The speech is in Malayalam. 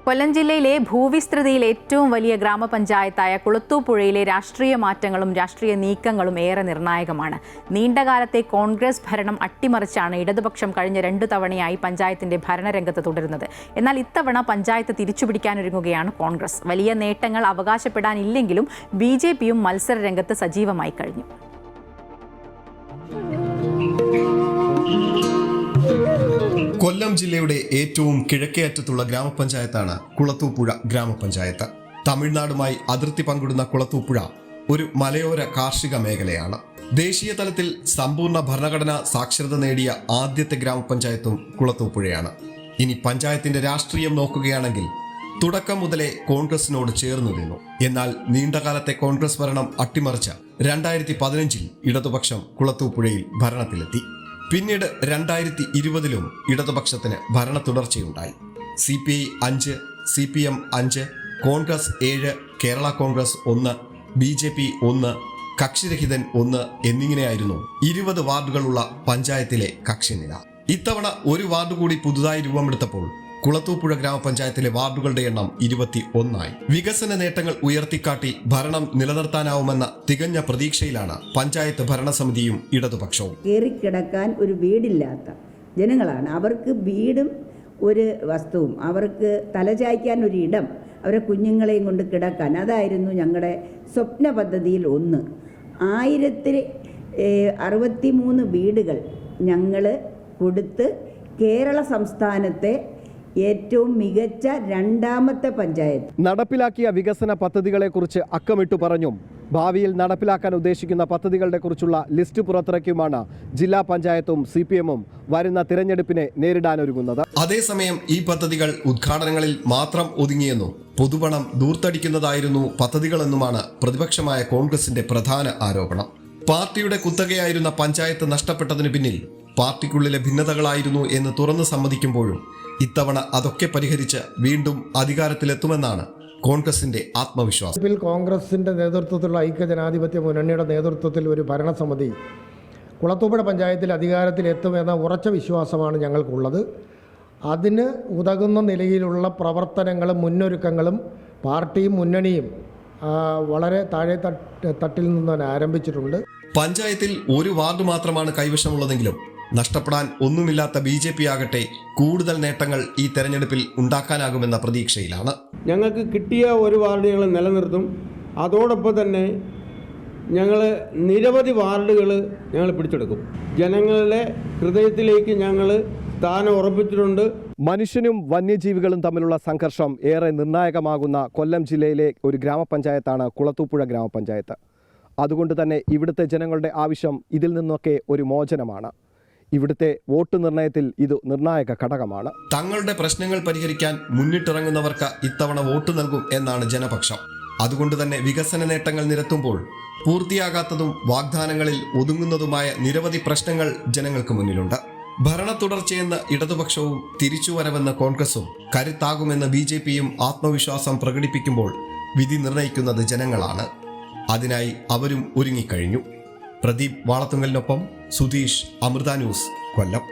കൊല്ലം ജില്ലയിലെ ഭൂവിസ്തൃതിയിൽ ഏറ്റവും വലിയ ഗ്രാമപഞ്ചായത്തായ കുളത്തൂപ്പുഴയിലെ രാഷ്ട്രീയ മാറ്റങ്ങളും രാഷ്ട്രീയ നീക്കങ്ങളും ഏറെ നിർണായകമാണ്. നീണ്ടകാലത്തെ കോൺഗ്രസ് ഭരണം അട്ടിമറിച്ചാണ് ഇടതുപക്ഷം കഴിഞ്ഞ 2 തവണയായി പഞ്ചായത്തിന്റെ ഭരണരംഗത്ത് തുടരുന്നത്. എന്നാൽ ഇത്തവണ പഞ്ചായത്ത് തിരിച്ചുപിടിക്കാനൊരുങ്ങുകയാണ് കോൺഗ്രസ്. വലിയ നേട്ടങ്ങൾ അവകാശപ്പെടാനില്ലെങ്കിലും BJPയും മത്സര രംഗത്ത് സജീവമായി കഴിഞ്ഞു. കൊല്ലം ജില്ലയുടെ ഏറ്റവും കിഴക്കേ അറ്റത്തുള്ള ഗ്രാമപഞ്ചായത്താണ് കുളത്തൂപ്പുഴ ഗ്രാമപഞ്ചായത്ത്. തമിഴ്നാടുമായി അതിർത്തി പങ്കിടുന്ന കുളത്തൂപ്പുഴ ഒരു മലയോര കാർഷിക മേഖലയാണ്. ദേശീയ തലത്തിൽ സമ്പൂർണ്ണ ഭരണഘടനാ സാക്ഷരത നേടിയ ആദ്യത്തെ ഗ്രാമപഞ്ചായത്തും കുളത്തൂപ്പുഴയാണ്. ഇനി പഞ്ചായത്തിന്റെ രാഷ്ട്രീയം നോക്കുകയാണെങ്കിൽ തുടക്കം മുതലേ കോൺഗ്രസിനോട് ചേർന്നു നിന്നു. എന്നാൽ നീണ്ടകാലത്തെ കോൺഗ്രസ് ഭരണം അട്ടിമറിച്ച 2015 ഇടതുപക്ഷം കുളത്തൂപ്പുഴയിൽ ഭരണത്തിലെത്തി. പിന്നീട് 2020 ഇടതുപക്ഷത്തിന് ഭരണ തുടർച്ചയുണ്ടായി. CPI 5, CPM 5, Congress 7, Kerala Congress 1, BJP 1, കക്ഷിരഹിതൻ 1 എന്നിങ്ങനെയായിരുന്നു 20 വാർഡുകളുള്ള പഞ്ചായത്തിലെ കക്ഷിനില. ഇത്തവണ ഒരു വാർഡ് കൂടി പുതുതായി രൂപമെടുത്തപ്പോൾ കുളത്തൂപ്പുഴ ഗ്രാമപഞ്ചായത്തിലെ വാർഡുകളുടെ എണ്ണം 21 വികസന നേട്ടങ്ങൾ ഉയർത്തിക്കാട്ടി ഭരണം നിലനിർത്താനാവുമെന്ന തികഞ്ഞ പ്രതീക്ഷയിലാണ് പഞ്ചായത്ത് ഭരണസമിതിയും ഇടതുപക്ഷവും. കയറിക്കിടക്കാൻ ഒരു വീടില്ലാത്ത ജനങ്ങളാണ്. അവർക്ക് വീടും ഒരു വസ്തുവും, അവർക്ക് തലചായ്ക്കാൻ ഒരു ഇടം, അവരെ കുഞ്ഞുങ്ങളെയും കൊണ്ട് കിടക്കാൻ, അതായിരുന്നു ഞങ്ങളുടെ സ്വപ്ന പദ്ധതിയിൽ ഒന്ന്. 1063 വീടുകൾ ഞങ്ങൾ കൊടുത്ത് കേരള സംസ്ഥാനത്തെ ഏറ്റവും മികച്ച 2ാമത്തെ പഞ്ചായത്ത്. നടപ്പിലാക്കിയ വികസന പദ്ധതികളെക്കുറിച്ച് അക്കമിട്ടു പറഞ്ഞും ഭാവിയിൽ നടപ്പിലാക്കാൻ ഉദ്ദേശിക്കുന്ന പദ്ധതികളുടെ കുറിച്ചുള്ള ലിസ്റ്റ് പുറത്തിറക്കിയുമാണ് ജില്ലാ പഞ്ചായത്തും CPMഉം വരുന്ന തിരഞ്ഞെടുപ്പിനെ നേരിടാനൊരുങ്ങുന്നത്. അതേസമയം ഈ പദ്ധതികൾ ഉദ്ഘാടനങ്ങളിൽ മാത്രം ഒതുങ്ങിയെന്നും പൊതുപണം ദൂർത്തടിക്കുന്നതായിരുന്നു പദ്ധതികളെന്നുമാണ് പ്രതിപക്ഷമായ കോൺഗ്രസിന്റെ പ്രധാന ആരോപണം. പാർട്ടിയുടെ കുത്തകയായിരുന്ന പഞ്ചായത്ത് നഷ്ടപ്പെട്ടതിന് പിന്നിൽ പാർട്ടിക്കുള്ളിലെ ഭിന്നതകളായിരുന്നു എന്ന് തുറന്നു സമ്മതിക്കുമ്പോഴും ഇത്തവണ അതൊക്കെ പരിഹരിച്ച് വീണ്ടും അധികാരത്തിലെത്തുമെന്നാണ് കോൺഗ്രസിന്റെ ആത്മവിശ്വാസം. കോൺഗ്രസിന്റെ നേതൃത്വത്തിലുള്ള ഐക്യജനാധിപത്യ മുന്നണിയുടെ നേതൃത്വത്തിൽ ഒരു ഭരണസമിതി കുളത്തൂപ്പുഴ പഞ്ചായത്തിൽ അധികാരത്തിലെത്തുമെന്ന ഉറച്ച വിശ്വാസമാണ് ഞങ്ങൾക്കുള്ളത്. അതിന് ഉതകുന്ന നിലയിലുള്ള പ്രവർത്തനങ്ങളും മുന്നൊരുക്കങ്ങളും പാർട്ടിയും മുന്നണിയും വളരെ താഴെ തട്ടിൽ നിന്ന് ആരംഭിച്ചിട്ടുണ്ട്. പഞ്ചായത്തിൽ ഒരു വാർഡ് മാത്രമാണ് കൈവശമുള്ളതെങ്കിലും നഷ്ടപ്പെടാൻ ഒന്നുമില്ലാത്ത BJP ആകട്ടെ കൂടുതൽ നേട്ടങ്ങൾ ഈ തെരഞ്ഞെടുപ്പിൽ ഉണ്ടാക്കാനാകുമെന്ന പ്രതീക്ഷയിലാണ്. ഞങ്ങൾക്ക് കിട്ടിയ ഒരു വാർഡ് ഞങ്ങൾ നിലനിർത്തും. അതോടൊപ്പം തന്നെ ഞങ്ങൾ നിരവധി വാർഡുകൾ ഞങ്ങൾ പിടിച്ചെടുക്കും. ജനങ്ങളുടെ ഹൃദയത്തിലേക്ക് ഞങ്ങൾ സ്ഥാനം ഉറപ്പിച്ചിട്ടുണ്ട്. മനുഷ്യനും വന്യജീവികളും തമ്മിലുള്ള സംഘർഷം ഏറെ നിർണായകമാകുന്ന കൊല്ലം ജില്ലയിലെ ഒരു ഗ്രാമപഞ്ചായത്താണ് കുളത്തൂപ്പുഴ ഗ്രാമപഞ്ചായത്ത്. അതുകൊണ്ട് തന്നെ ഇവിടുത്തെ ജനങ്ങളുടെ ആവശ്യം ഇതിൽ നിന്നൊക്കെ ഒരു മോചനമാണ്. ഇവിടുത്തെ വോട്ട് നിർണയത്തിൽ ഇത് നിർണായക ഘടകമാണ്. തങ്ങളുടെ പ്രശ്നങ്ങൾ പരിഹരിക്കാൻ മുന്നിട്ടിറങ്ങുന്നവർക്ക് ഇത്തവണ വോട്ട് നൽകും എന്നാണ് ജനപക്ഷം. അതുകൊണ്ട് തന്നെ വികസന നേട്ടങ്ങൾ നിരത്തുമ്പോൾ പൂർത്തിയാകാത്തതും വാഗ്ദാനങ്ങളിൽ ഒതുങ്ങുന്നതുമായ നിരവധി പ്രശ്നങ്ങൾ ജനങ്ങൾക്ക് മുന്നിലുണ്ട്. ഭരണ തുടർച്ചയെന്ന് ഇടതുപക്ഷവും തിരിച്ചുവരവെന്ന് കോൺഗ്രസും കരുത്താകുമെന്ന് BJPയും ആത്മവിശ്വാസം പ്രകടിപ്പിക്കുമ്പോൾ വിധി നിർണയിക്കുന്നത് ജനങ്ങളാണ്. അതിനായി അവരും ഒരുങ്ങിക്കഴിഞ്ഞു. പ്രദീപ് വാളത്തുങ്കലിനൊപ്പം സുധീഷ്, അമൃത ന്യൂസ്, കൊല്ലം.